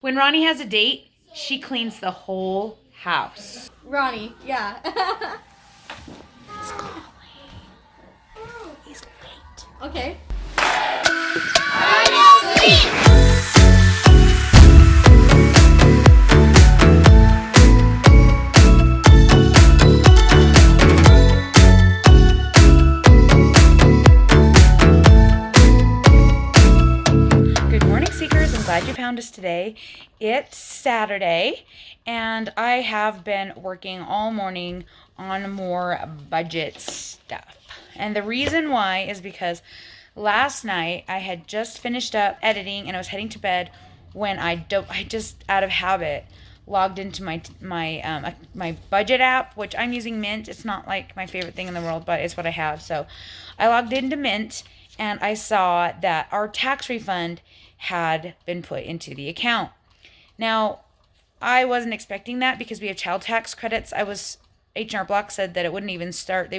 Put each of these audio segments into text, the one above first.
When Rani has a date, she cleans the whole house. Rani, yeah. He's calling. He's late. Okay. Good morning, Seekers. I'm glad you found us today. It's Saturday, and I have been working all morning on more budget stuff. And the reason why is because last night I had just finished up editing and I was heading to bed when I just out of habit logged into my budget app, which I'm using Mint. It's not like my favorite thing in the world, but it's what I have. So I logged into Mint and I saw that our tax refund had been put into the account. Now, I wasn't expecting that because we have child tax credits. H&R Block said that they wouldn't even start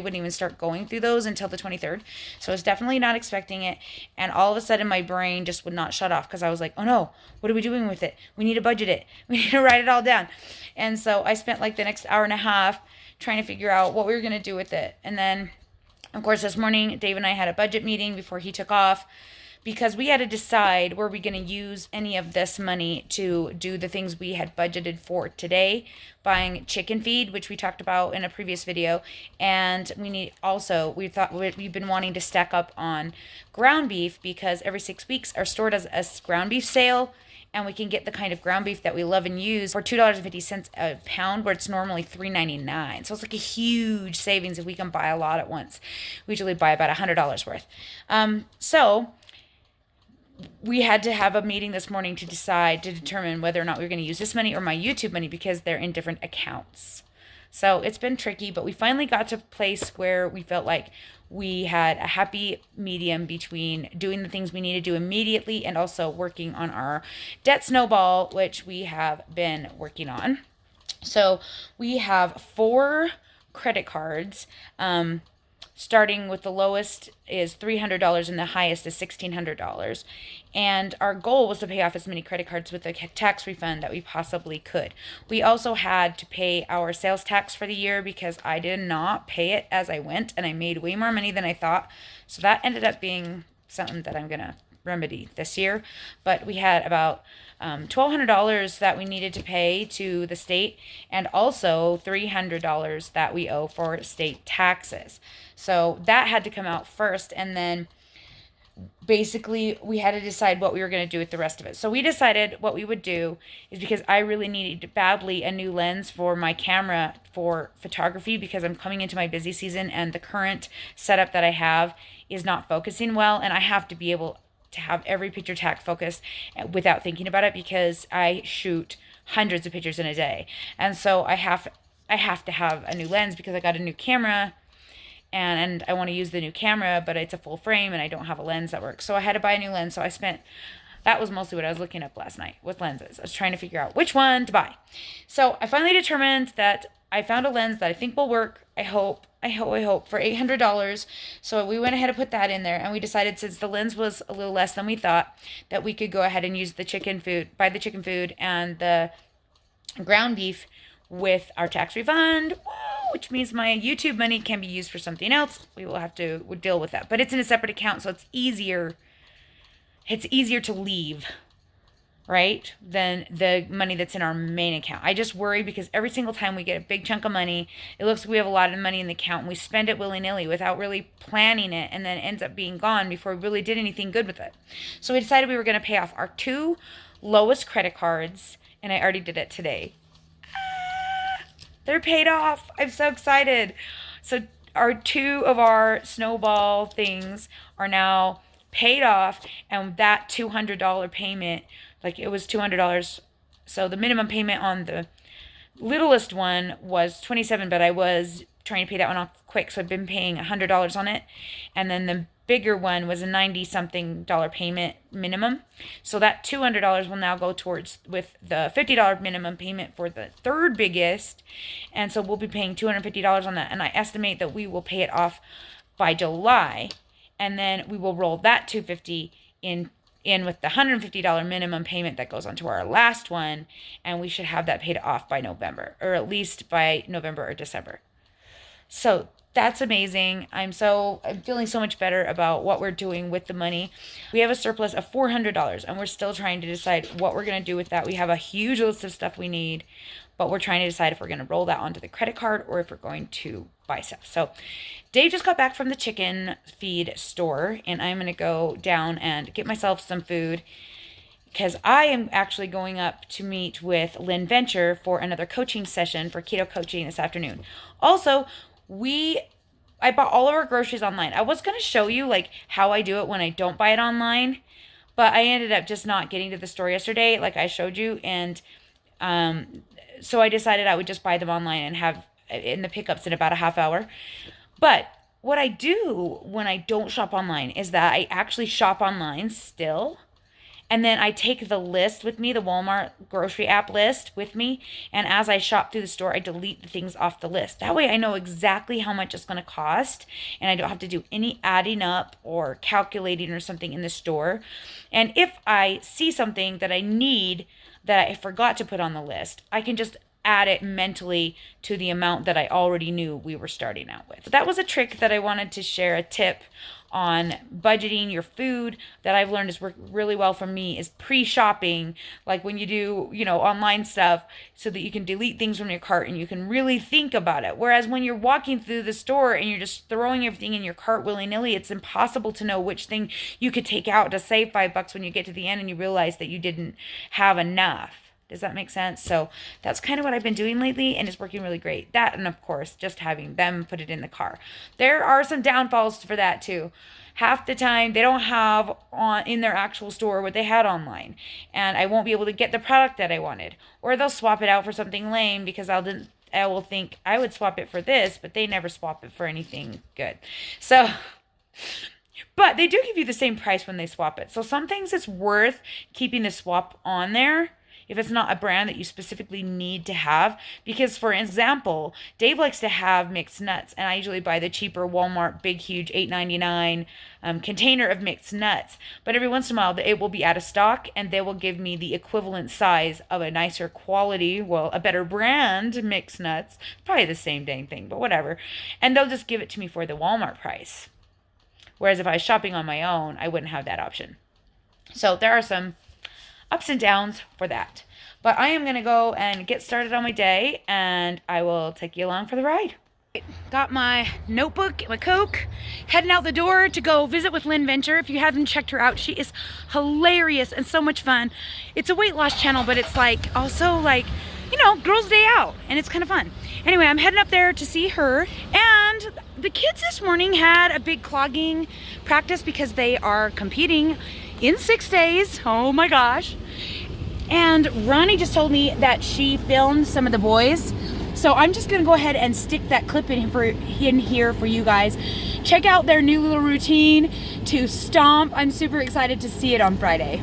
going through those until the 23rd. So I was definitely not expecting it. And all of a sudden my brain just would not shut off because I was like, oh no, what are we doing with it? We need to budget it. We need to write it all down. And so I spent like the next hour and a half trying to figure out what we were going to do with it. And then, of course, this morning, Dave and I had a budget meeting before he took off because we had to decide, were we going to use any of this money to do the things we had budgeted for today, buying chicken feed, which we talked about in a previous video, and we've been wanting to stack up on ground beef because every 6 weeks our store does a ground beef sale, and we can get the kind of ground beef that we love and use for $2.50 a pound, where it's normally $3.99. So it's like a huge savings if we can buy a lot at once. We usually buy about $100 worth. So we had to have a meeting this morning to determine whether or not we were going to use this money or my YouTube money because they're in different accounts. So it's been tricky, but we finally got to a place where we felt like we had a happy medium between doing the things we need to do immediately and also working on our debt snowball, which we have been working on. So we have 4 credit cards. Starting with the lowest is $300 and the highest is $1,600. And our goal was to pay off as many credit cards with the tax refund that we possibly could. We also had to pay our sales tax for the year because I did not pay it as I went, and I made way more money than I thought. So that ended up being something that I'm going to remedy this year. But we had about $1,200 that we needed to pay to the state, and also $300 that we owe for state taxes. So that had to come out first, and then basically we had to decide what we were going to do with the rest of it. So we decided what we would do is, because I really needed badly a new lens for my camera for photography because I'm coming into my busy season and the current setup that I have is not focusing well, and I have to be able to have every picture tag focused without thinking about it because I shoot hundreds of pictures in a day. And so I have to have a new lens because I got a new camera and I want to use the new camera, but it's a full frame and I don't have a lens that works. So I had to buy a new lens. So that was mostly what I was looking up last night with lenses. I was trying to figure out which one to buy. So I finally determined that I found a lens that I think will work. I hope for $800. So we went ahead and put that in there, and we decided, since the lens was a little less than we thought, that we could go ahead and use buy the chicken food and the ground beef with our tax refund, which means my YouTube money can be used for something else. We'll deal with that, but it's in a separate account, so it's easier to leave, right, than the money that's in our main account. I just worry because every single time we get a big chunk of money, it looks like we have a lot of money in the account and we spend it willy-nilly without really planning it, and then it ends up being gone before we really did anything good with it. So we decided we were going to pay off our 2 lowest credit cards, and I already did it today. They're paid off. I'm so excited. So our 2 of our snowball things are now paid off, and that $200 payment, like it was $200. So the minimum payment on the littlest one was $27, but I was trying to pay that one off quick, so I've been paying $100 on it. And then the bigger one was a $90-something payment minimum. So that $200 will now go towards with the $50 minimum payment for the third biggest. And so we'll be paying $250 on that. And I estimate that we will pay it off by July. And then we will roll that $250 in in with the $150 minimum payment that goes onto our last one, and we should have that paid off by November, or at least by November or December. So that's amazing. I'm feeling so much better about what we're doing with the money. We have a surplus of $400, and we're still trying to decide what we're going to do with that. We have a huge list of stuff we need, but we're trying to decide if we're going to roll that onto the credit card or if we're going to buy stuff. So Dave just got back from the chicken feed store, and I'm going to go down and get myself some food, because I am actually going up to meet with Lynn Venture for another coaching session for keto coaching this afternoon. Also, I bought all of our groceries online. I was going to show you like how I do it when I don't buy it online, but I ended up just not getting to the store yesterday like I showed you, and so I decided I would just buy them online and have in the pickups in about a half hour. But what I do when I don't shop online is that I actually shop online still. And then I take the list with me, the Walmart grocery app list with me. And as I shop through the store, I delete the things off the list. That way I know exactly how much it's going to cost. And I don't have to do any adding up or calculating or something in the store. And if I see something that I need that I forgot to put on the list, I can just add it mentally to the amount that I already knew we were starting out with. So that was a trick that I wanted to share, a tip on budgeting your food that I've learned has worked really well for me, is pre-shopping, like when you do, online stuff, so that you can delete things from your cart and you can really think about it. Whereas when you're walking through the store and you're just throwing everything in your cart willy-nilly, it's impossible to know which thing you could take out to save $5 when you get to the end and you realize that you didn't have enough. Does that make sense? So that's kind of what I've been doing lately, and it's working really great. That, and of course, just having them put it in the car. There are some downfalls for that too. Half the time they don't have in their actual store what they had online, and I won't be able to get the product that I wanted. Or they'll swap it out for something lame because I will think I would swap it for this, but they never swap it for anything good. So, but they do give you the same price when they swap it. So some things it's worth keeping the swap on there if it's not a brand that you specifically need to have. Because, for example, Dave likes to have mixed nuts, and I usually buy the cheaper Walmart big, huge $8.99 container of mixed nuts. But every once in a while, it will be out of stock, and they will give me the equivalent size of a nicer quality, a better brand mixed nuts. Probably the same dang thing, but whatever. And they'll just give it to me for the Walmart price. Whereas if I was shopping on my own, I wouldn't have that option. So there are some ups and downs for that. But I am going to go and get started on my day, and I will take you along for the ride. Got my notebook, my Coke, heading out the door to go visit with Lynn Venture. If you haven't checked her out, she is hilarious and so much fun. It's a weight loss channel, but it's also girls' day out, and it's kind of fun. Anyway, I'm heading up there to see her, and the kids this morning had a big clogging practice because they are competing in 6 days. Oh my gosh. And Rani just told me that she filmed some of the boys. So I'm just gonna go ahead and stick that clip in here for you guys. Check out their new little routine to stomp. I'm super excited to see it on Friday.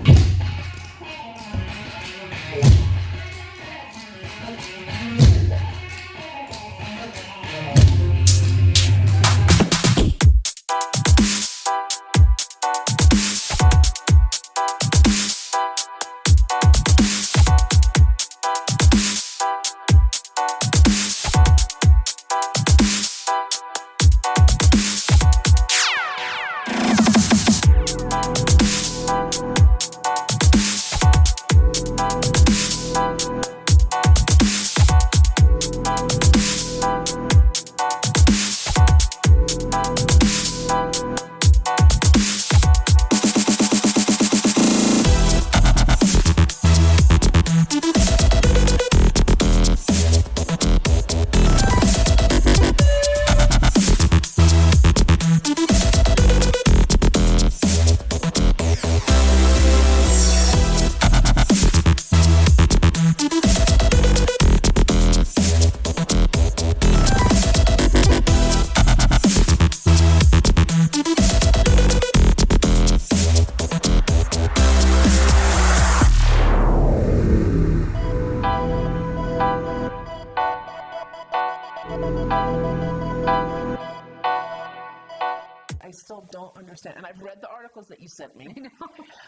don't understand, and I've read the articles that you sent me,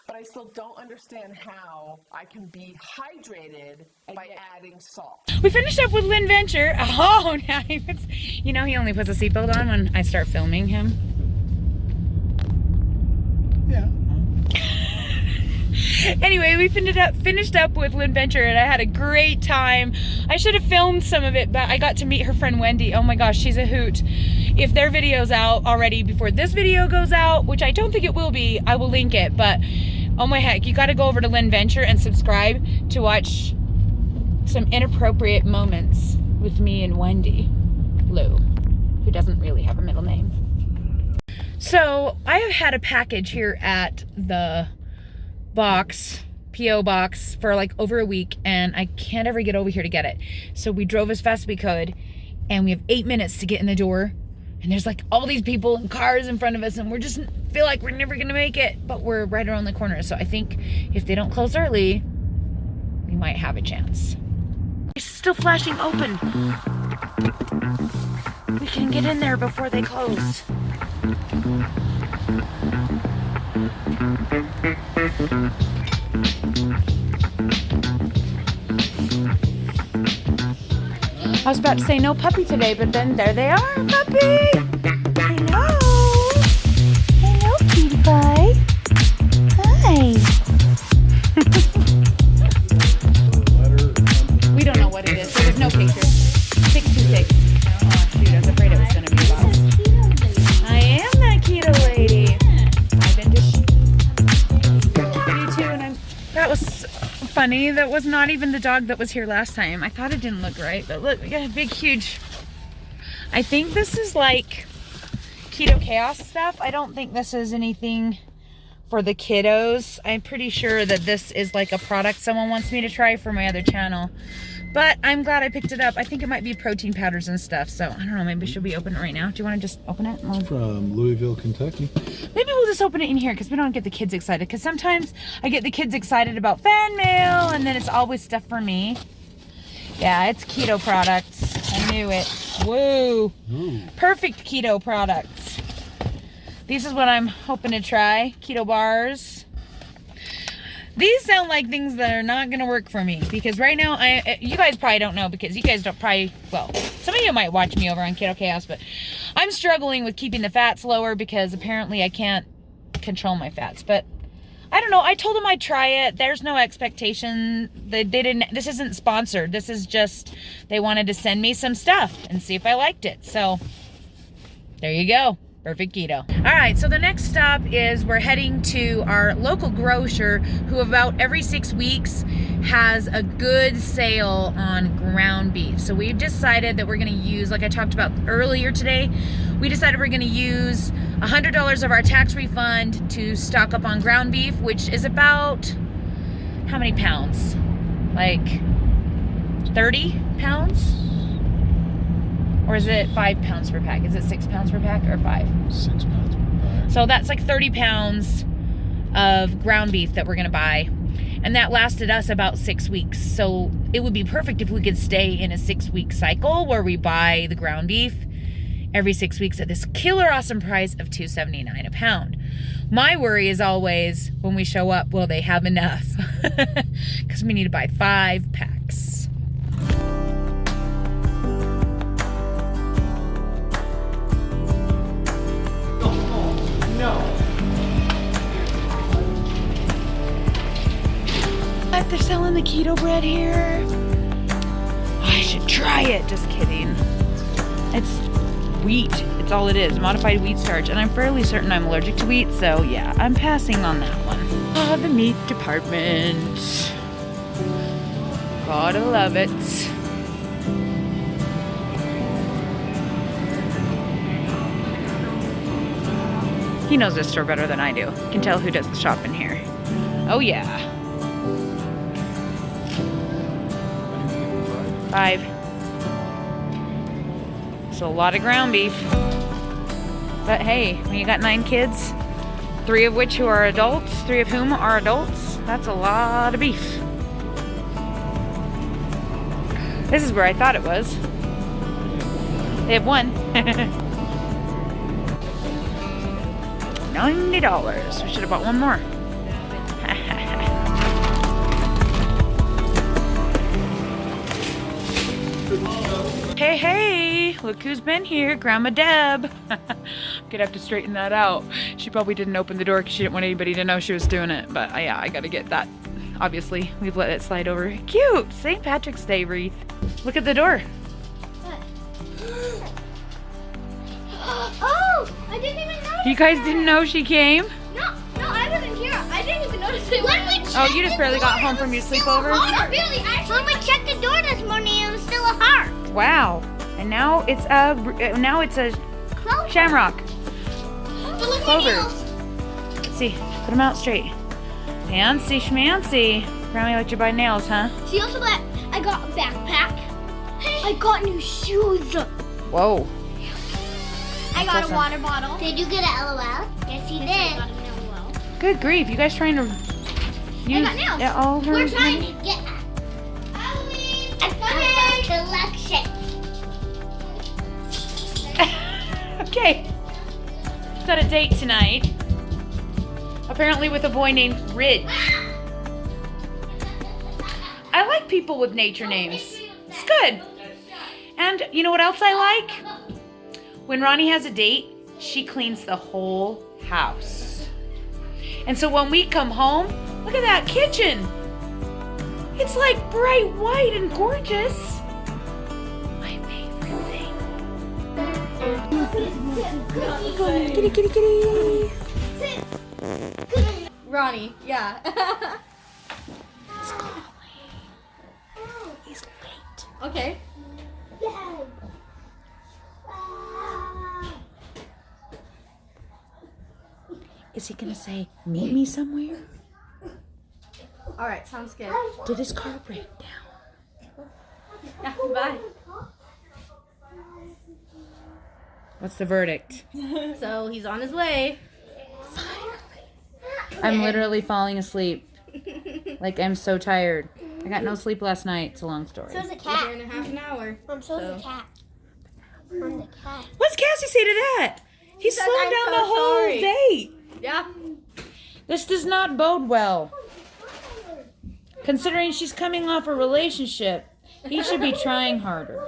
but I still don't understand how I can be hydrated by adding salt. We finished up with Lynn Venture. Oh, now he puts, you know, he only puts a seatbelt on when I start filming him. Yeah. Anyway, we finished up with Lynn Venture, and I had a great time. I should have filmed some of it, but I got to meet her friend Wendy. Oh my gosh, she's a hoot. If their video's out already before this video goes out, which I don't think it will be, I will link it. But oh my heck, you got to go over to Lynn Venture and subscribe to watch some inappropriate moments with me and Wendy Lou, who doesn't really have a middle name. So I have had a package here at the box, P.O. box, for like over a week, and I can't ever get over here to get it. So we drove as fast as we could, and we have 8 minutes to get in the door, and there's like all these people and cars in front of us, and we're just feel like we're never gonna make it, but we're right around the corner. So I think if they don't close early, we might have a chance. It's still flashing open. We can get in there before they close. I was about to say no puppy today, but then there they are, puppy! Hello! Hello, cutie pie! Hi! We don't know what it is. There was no picture. 626. Oh, shoot, I was afraid it was going to be a box. I am that keto lady. I've been to you too, and that was funny. That was not even the dog that was here last time. I thought it didn't look right, but look, we got a big, huge. I think this is like keto chaos stuff. I don't think this is anything for the kiddos. I'm pretty sure that this is like a product someone wants me to try for my other channel. But I'm glad I picked it up. I think it might be protein powders and stuff. So, I don't know, maybe should we open it right now? Do you want to just open it? It's from Louisville, Kentucky. Maybe we'll just open it in here because we don't get the kids excited. Because sometimes I get the kids excited about fan mail, and then it's always stuff for me. Yeah, it's keto products. I knew it. Woo. Ooh. Perfect keto products. This is what I'm hoping to try. Keto bars. These sound like things that are not going to work for me, because right now, you guys probably don't know, because you guys don't probably, well, some of you might watch me over on Keto Chaos, but I'm struggling with keeping the fats lower because apparently I can't control my fats. But I don't know. I told them I'd try it. There's no expectation. They didn't, this isn't sponsored. This is just, they wanted to send me some stuff and see if I liked it. So there you go. Perfect keto. All right, so the next stop is we're heading to our local grocer, who about every 6 weeks has a good sale on ground beef. So we've decided that we're gonna use, like I talked about earlier today, we decided we're gonna use $100 of our tax refund to stock up on ground beef, which is about, how many pounds? Like 30 pounds? Or is it 5 pounds per pack? Is it 6 pounds per pack or 5? 6 pounds per pack. So that's like 30 pounds of ground beef that we're gonna buy. And that lasted us about 6 weeks. So it would be perfect if we could stay in a 6-week cycle where we buy the ground beef every 6 weeks at this killer awesome price of $2.79 a pound. My worry is always when we show up, will they have enough? Because we need to buy 5 packs. No. What? They're selling the keto bread here? I should try it. Just kidding. It's wheat. It's all it is. Modified wheat starch. And I'm fairly certain I'm allergic to wheat, so yeah, I'm passing on that one. Ah, the meat department. Gotta love it. He knows this store better than I do. Can tell who does the shopping here. Oh yeah. 5. So a lot of ground beef. But hey, when you got 9 kids, 3 of which who are adults, 3 of whom are adults, that's a lot of beef. This is where I thought it was. They have 1. $90. We should have bought one more. Hey, hey, look who's been here, Grandma Deb. Gonna have to straighten that out. She probably didn't open the door because she didn't want anybody to know she was doing it. But yeah, I gotta get that. Obviously, we've let it slide over. Cute, St. Patrick's Day wreath. Look at the door. Oh, I didn't even notice. You guys didn't know she came? No, I wasn't here. I didn't even notice it. Oh, you just barely got home from your sleepover? Not really. When we checked the door this morning, it was still a heart. Wow. And now it's a Clover. shamrock. But look at Clover. nails. Let's see. Put them out straight. Fancy schmancy. Grandma let you buy nails, huh? She also got, I got a backpack. I got new shoes. Whoa. I got awesome. a water bottle. Did you get an LOL? Yes, you did. I got an LOL. Good grief. You guys trying to use I got nails. all her We're trying money? to get Eloise. I got a collection. Okay. Got a date tonight. Apparently with a boy named Ridge. I like people with nature names. It's good. And you know what else I like? When Rani has a date, she cleans the whole house. And so when we come home, look at that kitchen. It's like bright white and gorgeous. My favorite thing. Kitty, kitty, kitty. Ronnie, yeah. He's calling. He's late. Okay. Is he gonna say, meet me somewhere? All right, sounds good. Did his car break down? Yeah, bye. What's the verdict? So he's on his way. I'm literally falling asleep. Like, I'm so tired. I got no sleep last night. It's a long story. So's a cat. Here in a half an hour. So's a cat. I'm the cat. What's Cassie say to that? He's says, slowing "I'm down so the whole sorry." date. Yeah. This does not bode well. Considering she's coming off a relationship, he should be trying harder.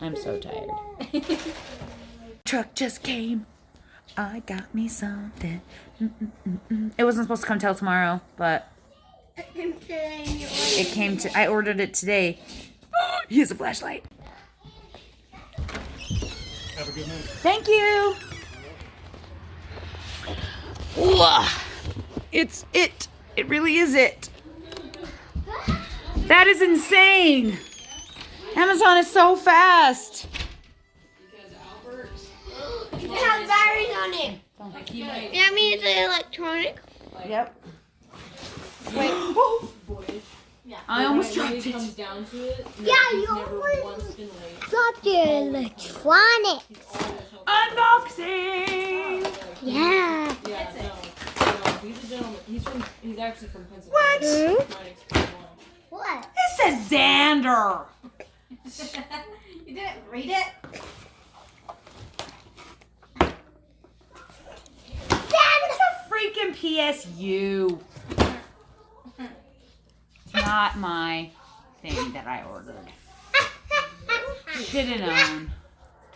I'm so tired. Truck just came. I got me something. It wasn't supposed to come till tomorrow, but it came to. I ordered it today. Here's a flashlight. Have a good night. Thank you. Whoa. It's it. It really is it. That is insane. Amazon is so fast. It has batteries on it. That means it's electronic. Yep. Wait. I almost dropped it. Yeah, you almost dropped your electronics. Unboxing. Yeah. He's a gentleman. He's actually from Pennsylvania. What? What? It says Xander. You didn't read it? It's a freaking PSU. It's not my thing that I ordered. Should have known.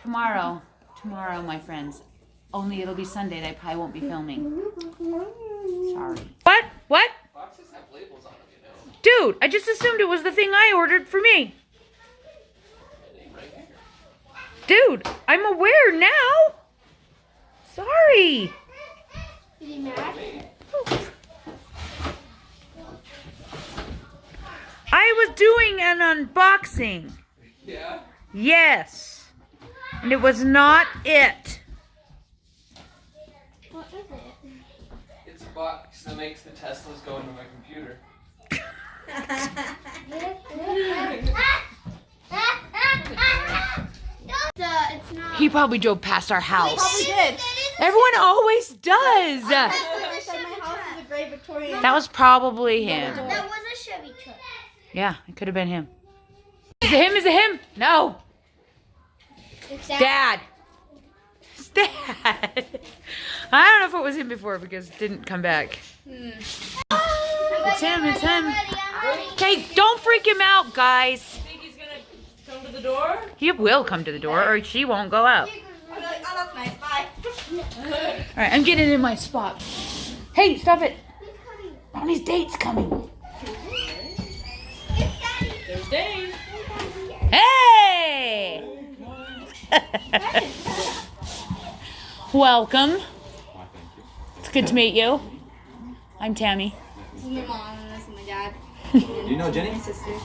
Tomorrow, my friends. Only it'll be Sunday. I probably won't be filming. Sorry. What? What? Boxes have labels on them, you know. Dude, I just assumed it was the thing I ordered for me. Right here. Dude, I'm aware now. Sorry. Is he mad? I was doing an unboxing. Yeah? Yes. And it was not it. What is it? It's a box that makes the Teslas go into my computer. It's not. He probably drove past our house. Probably did. Everyone always does. I said my house is a great Victorian. That was probably him. That was a Chevy truck. Yeah, it could have been him. Is it him? Is it him? No. It's Dad. It's Dad. I don't know if it was him before because it didn't come back. It's him, it's him. Okay, don't freak him out, guys. Think he's gonna come to the door? He will come to the door or she won't go out. I'm like, oh, that's nice. Bye. Alright, I'm getting in my spot. Hey, stop it. Ronnie's date's coming. There's Dave. Hey! Welcome. It's good to meet you. I'm Tammi. This is my mom and this is my dad. Do you know Jenny? My sisters.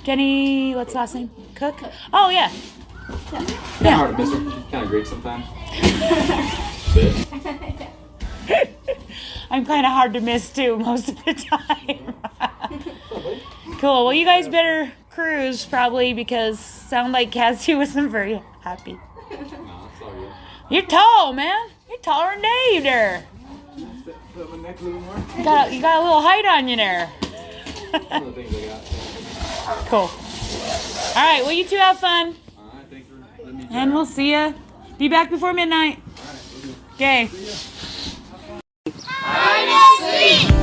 Jenny, what's the last name? Cook? Oh, yeah. Kind of hard to miss her. She's kind of Greek sometimes. I'm kind of hard to miss too most of the time. Cool. Well, you guys better cruise probably because sound like Cassie wasn't very happy. No, it's all good. You're tall, man. You're taller than Dave there. Put my neck a little more. You got a little height on you there. One of the things I got. Cool. All right. Well, you two have fun, All right, thanks for letting me join. and we'll see ya. Be back before midnight. Okay. Hyde and Seek.